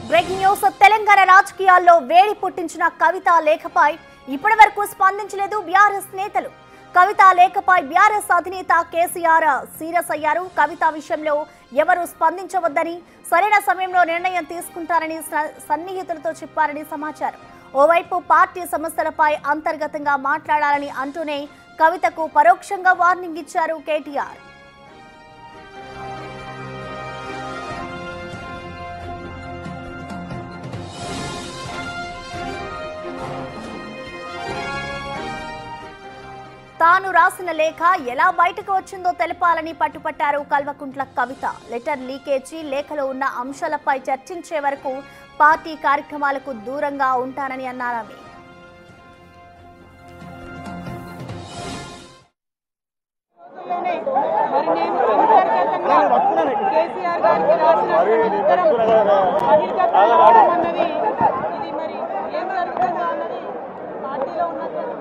Breaking news Telangana రాజకీయాల్లో వేడి పుట్టించిన కవిత లేఖపై ఇప్పటివరకు స్పందించలేదు బీఆర్ఎస్ నేతలు. కవిత లేఖపై బీఆర్ఎస్ అధినేత కేసీఆర్ సీరియస్ అయ్యారు. కవిత విషయంలో ఎవరు స్పందించవద్దని, సరైన సమయంలో నిర్ణయం తీసుకుంటారని సన్నిహితులతో చెప్పారని సమాచారం. ఓవైపు పార్టీ సమస్యలపై అంతర్గతంగా మాట్లాడాలని అంటూనే కవితకు పరోక్షంగా వార్నింగ్ ఇచ్చారు కేటీఆర్. తాను రాసిన లేఖ ఎలా బయటకు వచ్చిందో తెలపాలని పట్టుపట్టారు కల్వకుంట్ల కవిత. లెటర్ లీకేజీ, లేఖలో ఉన్న అంశాలపై చర్చించే వరకు పార్టీ కార్యక్రమాలకు దూరంగా ఉంటానని అన్నారు.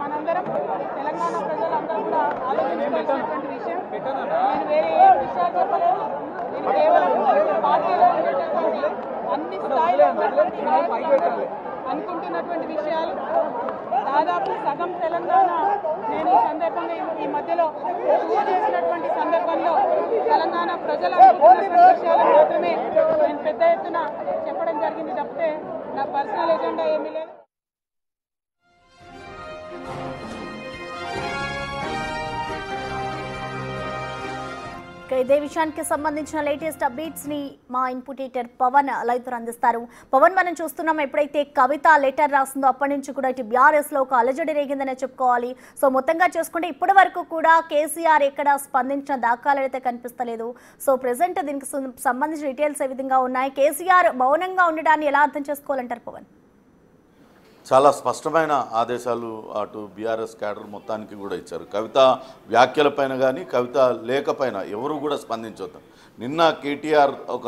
మనందరం తెలంగాణ ప్రజలందరూ కూడా ఆలోచించాల్సినటువంటి విషయం. నేను వేరే ఏ విషయాలు చెప్పలేదు. నేను కేవలం పార్టీలో ఉన్నటువంటి అన్ని స్థాయిలో అనుకుంటున్నటువంటి విషయాలు. దాదాపు సగం తెలంగాణ నేను ఈ సందర్భంగా ఈ మధ్యలో చేసినటువంటి సందర్భంలో తెలంగాణ ప్రజలు అనుకుంటున్నటువంటి విషయాలు మాత్రమే నేను పెద్ద ఎత్తున చెప్పడం జరిగింది తప్పితే నా పర్సనల్ ఎజెండా ఏమీ లేదు. ఇదే విషయానికి సంబంధించిన లేటెస్ట్ అప్డేట్స్ ని మా ఇన్పుట్ ఎడిటర్ పవన్ లైవ్ అందిస్తారు. పవన్, మనం చూస్తున్నాం ఎప్పుడైతే కవిత లెటర్ రాసిందో అప్పటి నుంచి కూడా ఇటు బీఆర్ఎస్ లో ఒక అలజడి రేగిందనే చెప్పుకోవాలి. సో మొత్తంగా చూసుకుంటే ఇప్పటి వరకు కూడా కేసీఆర్ ఎక్కడ స్పందించిన దాఖలాలు అయితే కనిపిస్తలేదు. సో ప్రెసెంట్ దీనికి సంబంధించిన డీటెయిల్స్ ఏ విధంగా ఉన్నాయి? కేసీఆర్ మౌనంగా ఉండడాన్ని ఎలా అర్థం చేసుకోవాలంటారు పవన్? చాలా స్పష్టమైన ఆదేశాలు అటు బీఆర్ఎస్ క్యాడర్ మొత్తానికి కూడా ఇచ్చారు. కవిత వ్యాఖ్యలపైన కానీ కవిత లేఖపైన ఎవరు కూడా స్పందించొద్దు. నిన్న కేటీఆర్ ఒక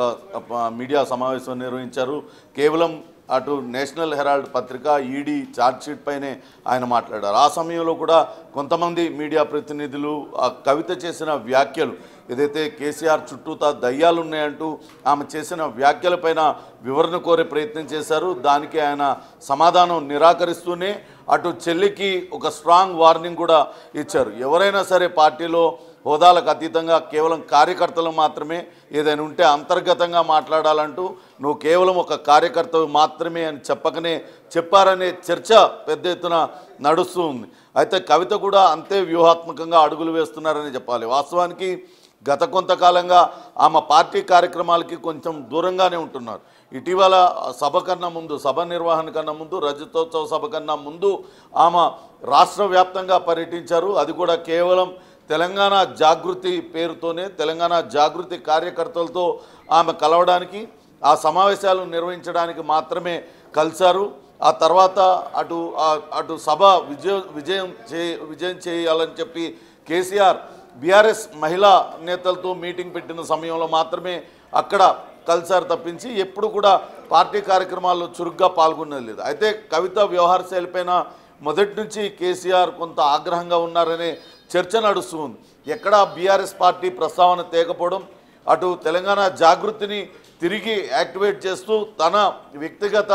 మీడియా సమావేశం నిర్వహించారు. కేవలం అటు నేషనల్ హెరాల్డ్ పత్రిక, ఈడీ ఛార్జ్షీట్ పైనే ఆయన మాట్లాడారు. ఆ సమయంలో కూడా కొంతమంది మీడియా ప్రతినిధులు ఆ కవిత చేసిన వ్యాఖ్యలు ఏదైతే కేసీఆర్ చుట్టూతా దయ్యాలు ఉన్నాయంటూ ఆమె చేసిన వ్యాఖ్యలపైన వివరణ కోరే ప్రయత్నం చేశారు. దానికి ఆయన సమాధానం నిరాకరిస్తూనే అటు చెల్లికి ఒక స్ట్రాంగ్ వార్నింగ్ కూడా ఇచ్చారు. ఎవరైనా సరే పార్టీలో హోదాలకు అతీతంగా కేవలం కార్యకర్తలు మాత్రమే ఏదైనా ఉంటే అంతర్గతంగా మాట్లాడాలంటూ నువ్వు కేవలం ఒక కార్యకర్తవు మాత్రమే అని చెప్పారనే చర్చ పెద్ద ఎత్తున నడుస్తూ ఉంది. అయితే కవిత కూడా అంతే వ్యూహాత్మకంగా అడుగులు వేస్తున్నారని చెప్పాలి. వాస్తవానికి గత కొంతకాలంగా ఆమె పార్టీ కార్యక్రమాలకి కొంచెం దూరంగానే ఉంటున్నారు. ఇటీవల సభ కన్నా ముందు, సభ నిర్వహణ కన్నా ముందు, రజతోత్సవ సభ కన్నా ముందు ఆమె రాష్ట్ర వ్యాప్తంగా పర్యటించారు. అది కూడా కేవలం తెలంగాణ జాగృతి పేరుతోనే తెలంగాణ జాగృతి కార్యకర్తలతో ఆమె కలవడానికి, ఆ సమావేశాలు నిర్వహించడానికి మాత్రమే కలిశారు. ఆ తర్వాత అటు సభ విజయం చేయాలని చెప్పి కేసీఆర్ బీఆర్ఎస్ మహిళా నేతలతో మీటింగ్ పెట్టిన సమయంలో మాత్రమే అక్కడ కలిసారు తప్పించి ఎప్పుడు కూడా పార్టీ కార్యక్రమాల్లో చురుగ్గా పాల్గొన్నది లేదు. అయితే కవిత వ్యవహార శైలిపైన మొదటి నుంచి కేసీఆర్ కొంత ఆగ్రహంగా ఉన్నారనే చర్చ నడుస్తూ ఉంది. ఎక్కడా బీఆర్ఎస్ పార్టీ ప్రస్తావన తేకపోవడం, అటు తెలంగాణ జాగృతిని తిరిగి యాక్టివేట్ చేస్తూ తన వ్యక్తిగత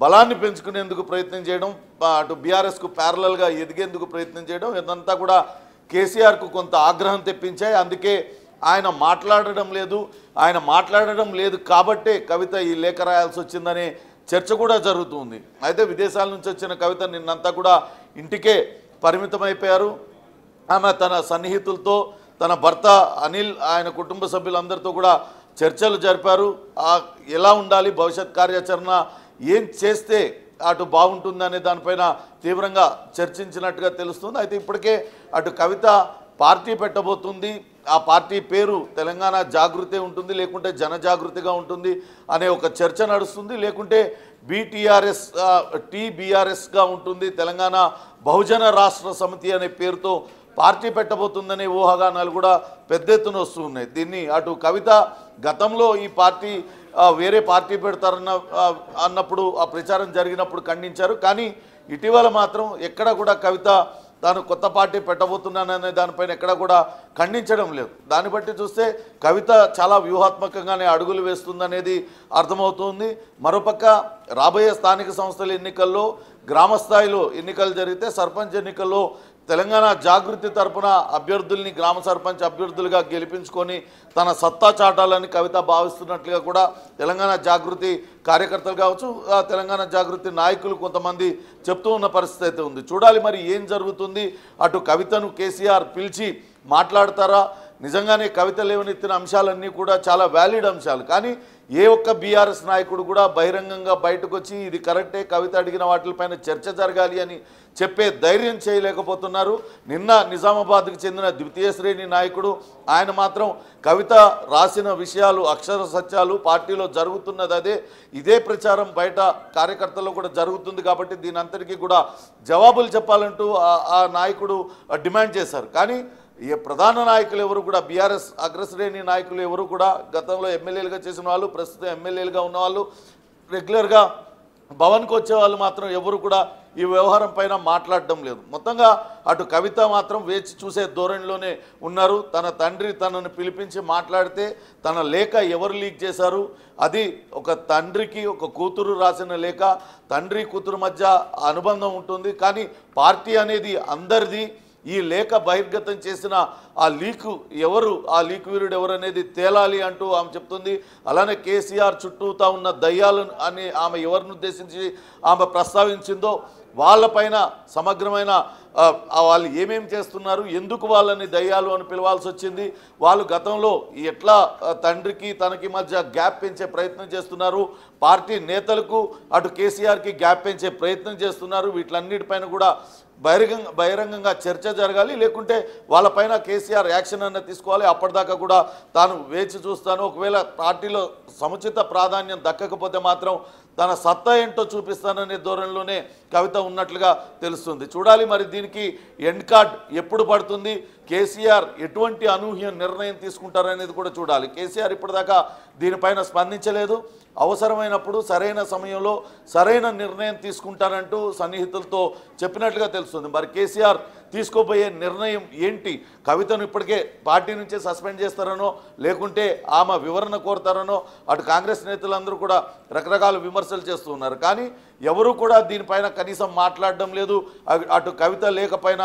బలాన్ని పెంచుకునేందుకు ప్రయత్నం చేయడం, అటు బీఆర్ఎస్కు ప్యారలల్గా ఎదిగేందుకు ప్రయత్నం చేయడం, ఇదంతా కూడా కేసీఆర్కు కొంత ఆగ్రహం తెప్పించాయి. అందుకే ఆయన మాట్లాడడం లేదు కాబట్టే కవిత ఈ లేఖ రాయాల్సి వచ్చిందనే చర్చ కూడా జరుగుతుంది. అయితే విదేశాల నుంచి వచ్చిన కవిత నిన్నంతా కూడా ఇంటికే పరిమితమైపోయారు. ఆమె తన సన్నిహితులతో, తన భర్త అనిల్, ఆయన కుటుంబ సభ్యులందరితో కూడా చర్చలు జరిపారు. ఎలా ఉండాలి, భవిష్యత్ కార్యాచరణ ఏం చేస్తే అటు బాగుంటుందనే దానిపైన తీవ్రంగా చర్చించినట్టుగా తెలుస్తుంది. అయితే ఇప్పటికే అటు కవిత పార్టీ పెట్టబోతుంది. ఆ పార్టీ పేరు తెలంగాణ జాగృతి ఉంటుంది, లేకుంటే జనజాగృతిగా ఉంటుంది అనే ఒక చర్చ నడుస్తుంది. లేకుంటే టీబీఆర్ఎస్గా ఉంటుంది, తెలంగాణ బహుజన రాష్ట్ర సమితి అనే పేరుతో పార్టీ పెట్టబోతుందనే ఊహాగానాలు కూడా పెద్ద ఎత్తున వస్తూ ఉన్నాయి. దీన్ని అటు కవిత గతంలో ఈ పార్టీ వేరే పార్టీ అన్నప్పుడు ఆ ప్రచారం జరిగినప్పుడు ఖండించారు. కానీ ఇటీవల మాత్రం ఎక్కడ కూడా కవిత తాను కొత్త పార్టీ పెట్టబోతున్నాననే దానిపైన ఎక్కడ కూడా ఖండించడం లేదు. దాన్ని బట్టి చూస్తే కవిత చాలా వ్యూహాత్మకంగానే అడుగులు వేస్తుందనేది అర్థమవుతుంది. మరోపక్క రాబోయే స్థానిక సంస్థల ఎన్నికల్లో గ్రామ స్థాయిలో ఎన్నికలు జరిగితే సర్పంచ్ ఎన్నికల్లో తెలంగాణ జాగృతి తరపున అభ్యర్థుల్ని గ్రామ సర్పంచ్ అభ్యర్థులుగా గెలిపించుకొని తన సత్తా చాటాలని కవిత భావిస్తున్నట్లుగా కూడా తెలంగాణ జాగృతి కార్యకర్తలు కావచ్చు, తెలంగాణ జాగృతి నాయకులు కొంతమంది చెప్తూ ఉన్న పరిస్థితి అయితే ఉంది. చూడాలి మరి ఏం జరుగుతుంది. అటు కవితను కేసీఆర్ పిలిచి మాట్లాడతారా? నిజంగానే కవిత లేవనెత్తిన అంశాలన్నీ కూడా చాలా వ్యాలిడ్ అంశాలు, కానీ ఏ ఒక్క బీఆర్ఎస్ నాయకుడు కూడా బహిరంగంగా బయటకు వచ్చి ఇది కరెక్టే, కవిత అడిగిన వాటిపైన చర్చ జరగాలి అని చెప్పే ధైర్యం చేయలేకపోతున్నారు. నిన్న నిజామాబాద్కు చెందిన ద్వితీయ శ్రేణి నాయకుడు ఆయన మాత్రం కవిత రాసిన విషయాలు అక్షర సత్యాలు, పార్టీలో జరుగుతున్నది ఇదే ప్రచారం బయట కార్యకర్తల్లో కూడా జరుగుతుంది కాబట్టి దీని అంతటికీ కూడా జవాబులు చెప్పాలంటూ ఆ నాయకుడు డిమాండ్ చేశారు. కానీ ఈ ప్రధాన నాయకులు ఎవరు కూడా బీఆర్ఎస్ అగ్రశ్రేణి నాయకులు ఎవరు కూడా గతంలో ఎమ్మెల్యేలుగా చేసిన వాళ్ళు, ప్రస్తుతం ఎమ్మెల్యేలుగా ఉన్నవాళ్ళు, రెగ్యులర్గా భవన్కి వచ్చే వాళ్ళు మాత్రం ఎవరు కూడా ఈ వ్యవహారం పైన మాట్లాడడం లేదు. మొత్తంగా అటు కవిత మాత్రం వేచి చూసే ధోరణిలోనే ఉన్నారు. తన తండ్రి తనను పిలిపించి మాట్లాడితే తన లేఖ ఎవరు లీక్ చేశారు, అది ఒక తండ్రికి ఒక కూతురు రాసిన లేఖ, తండ్రి కూతురు మధ్య అనుబంధం ఉంటుంది. కానీ పార్టీ అనేది అందరిది. ఈ లేఖ బహిర్గతం చేసిన ఆ లీకు ఎవరు, ఆ లీక్ వీరుడు ఎవరు అనేది తేలాలి అంటూ ఆమె చెప్తుంది. అలానే కేసీఆర్ చుట్టూతా ఉన్న దయ్యాలు అని ఆమె ఎవరిని ఉద్దేశించి ఆమె ప్రస్తావించిందో వాళ్ళపైన సమగ్రమైన వాళ్ళు ఏమేమి చేస్తున్నారు, ఎందుకు వాళ్ళని దయ్యాలు అని పిలవాల్సి వచ్చింది, వాళ్ళు గతంలో ఎట్లా తండ్రికి తనకి మధ్య గ్యాప్ పెంచే ప్రయత్నం చేస్తున్నారు, పార్టీ నేతలకు అటు కేసీఆర్కి గ్యాప్ పెంచే ప్రయత్నం చేస్తున్నారు. వీటిలన్నిటిపైన కూడా బహిరంగంగా చర్చ జరగాలి, లేకుంటే వాళ్ళపైన కేసీఆర్ యాక్షన్ అన్న తీసుకోవాలి. అప్పటిదాకా కూడా తాను వేచి చూస్తాను. ఒకవేళ పార్టీలో సముచిత ప్రాధాన్యం దక్కకపోతే మాత్రం తన సత్తా ఏంటో చూపిస్తాననే ధోరణిలోనే కవిత ఉన్నట్లుగా తెలుస్తుంది. చూడాలి మరి దీనికి ఎండ్ కార్డ్ ఎప్పుడు పడుతుంది, కేసీఆర్ ఎటువంటి అనూహ్య నిర్ణయం తీసుకుంటారనేది కూడా చూడాలి. కేసీఆర్ ఇప్పటిదాకా దీనిపైన స్పందించలేదు. అవసరమైనప్పుడు సరైన సమయంలో సరైన నిర్ణయం తీసుకుంటారంటూ సన్నిహితులతో చెప్పినట్లుగా తెలుస్తుంది. మరి కేసీఆర్ తీసుకోబోయే నిర్ణయం ఏంటి? కవితను ఇప్పటికే పార్టీ నుంచే సస్పెండ్ చేస్తారనో లేకుంటే ఆమె వివరణ కోరుతారనో అటు కాంగ్రెస్ నేతలందరూ కూడా రకరకాల విమర్శలు చేస్తూ ఉన్నారు. కానీ ఎవరు కూడా దీనిపైన కనీసం మాట్లాడడం లేదు. అటు కవిత లేఖపైన